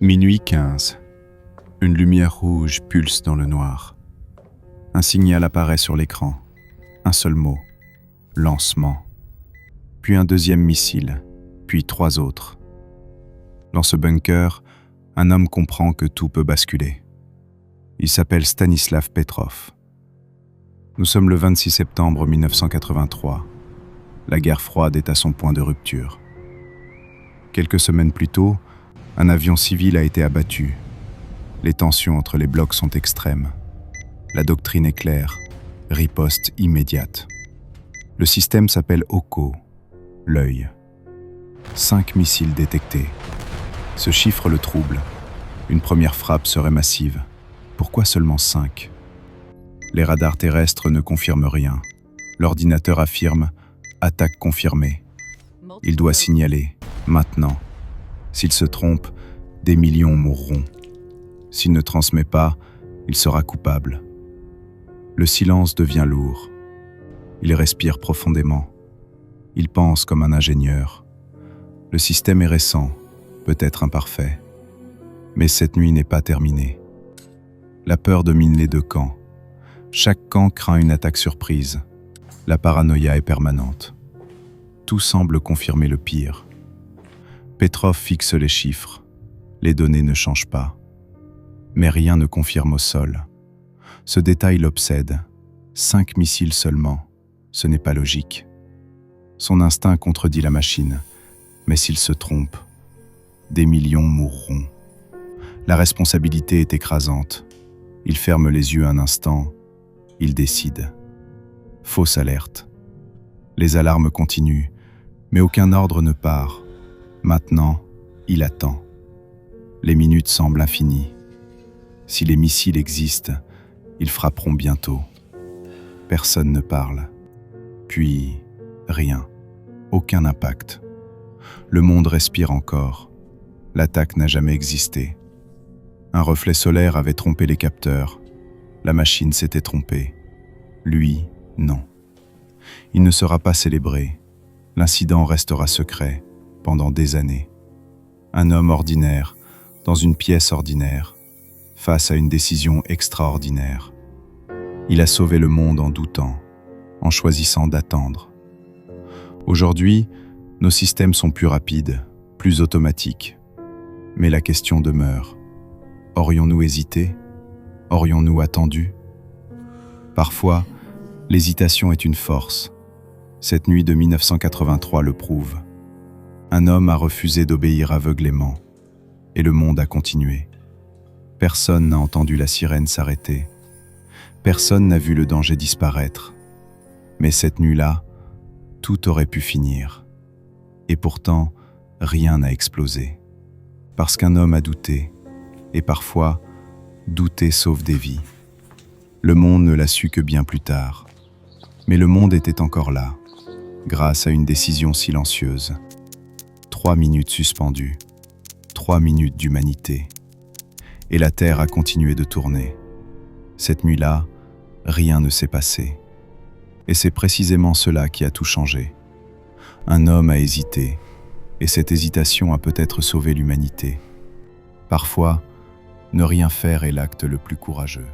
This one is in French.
Minuit 15. Une lumière rouge pulse dans le noir. Un signal apparaît sur l'écran. Un seul mot. Lancement. Puis un deuxième missile. Puis 3 autres. Dans ce bunker, un homme comprend que tout peut basculer. Il s'appelle Stanislav Petrov. Nous sommes le 26 septembre 1983. La guerre froide est à son point de rupture. Quelques semaines plus tôt, un avion civil a été abattu. Les tensions entre les blocs sont extrêmes. La doctrine est claire. Riposte immédiate. Le système s'appelle OCO, l'œil. 5 missiles détectés. Ce chiffre le trouble. Une première frappe serait massive. Pourquoi seulement 5 ? Les radars terrestres ne confirment rien. L'ordinateur affirme « attaque confirmée ». Il doit signaler, maintenant. S'il se trompe, des millions mourront. S'il ne transmet pas, il sera coupable. Le silence devient lourd. Il respire profondément. Il pense comme un ingénieur. Le système est récent, peut-être imparfait. Mais cette nuit n'est pas terminée. La peur domine les 2 camps. Chaque camp craint une attaque surprise. La paranoïa est permanente. Tout semble confirmer le pire. Petrov fixe les chiffres. Les données ne changent pas. Mais rien ne confirme au sol. Ce détail l'obsède. 5 missiles seulement. Ce n'est pas logique. Son instinct contredit la machine. Mais s'il se trompe, des millions mourront. La responsabilité est écrasante. Il ferme les yeux un instant. Il décide. Fausse alerte. Les alarmes continuent, mais aucun ordre ne part. Maintenant, il attend. Les minutes semblent infinies. Si les missiles existent, ils frapperont bientôt. Personne ne parle. Puis, rien. Aucun impact. Le monde respire encore. L'attaque n'a jamais existé. Un reflet solaire avait trompé les capteurs. La machine s'était trompée. Lui, non. Il ne sera pas célébré. L'incident restera secret pendant des années. Un homme ordinaire, dans une pièce ordinaire, face à une décision extraordinaire. Il a sauvé le monde en doutant, en choisissant d'attendre. Aujourd'hui, nos systèmes sont plus rapides, plus automatiques. Mais la question demeure. Aurions-nous hésité ? Aurions-nous attendu ? Parfois, l'hésitation est une force. Cette nuit de 1983 le prouve. Un homme a refusé d'obéir aveuglément, et le monde a continué. Personne n'a entendu la sirène s'arrêter. Personne n'a vu le danger disparaître. Mais cette nuit-là, tout aurait pu finir. Et pourtant, rien n'a explosé. Parce qu'un homme a douté, et parfois, douter sauve des vies. Le monde ne l'a su que bien plus tard. Mais le monde était encore là, grâce à une décision silencieuse. 3 minutes suspendues, 3 minutes d'humanité. Et la Terre a continué de tourner. Cette nuit-là, rien ne s'est passé. Et c'est précisément cela qui a tout changé. Un homme a hésité, et cette hésitation a peut-être sauvé l'humanité. Parfois, ne rien faire est l'acte le plus courageux.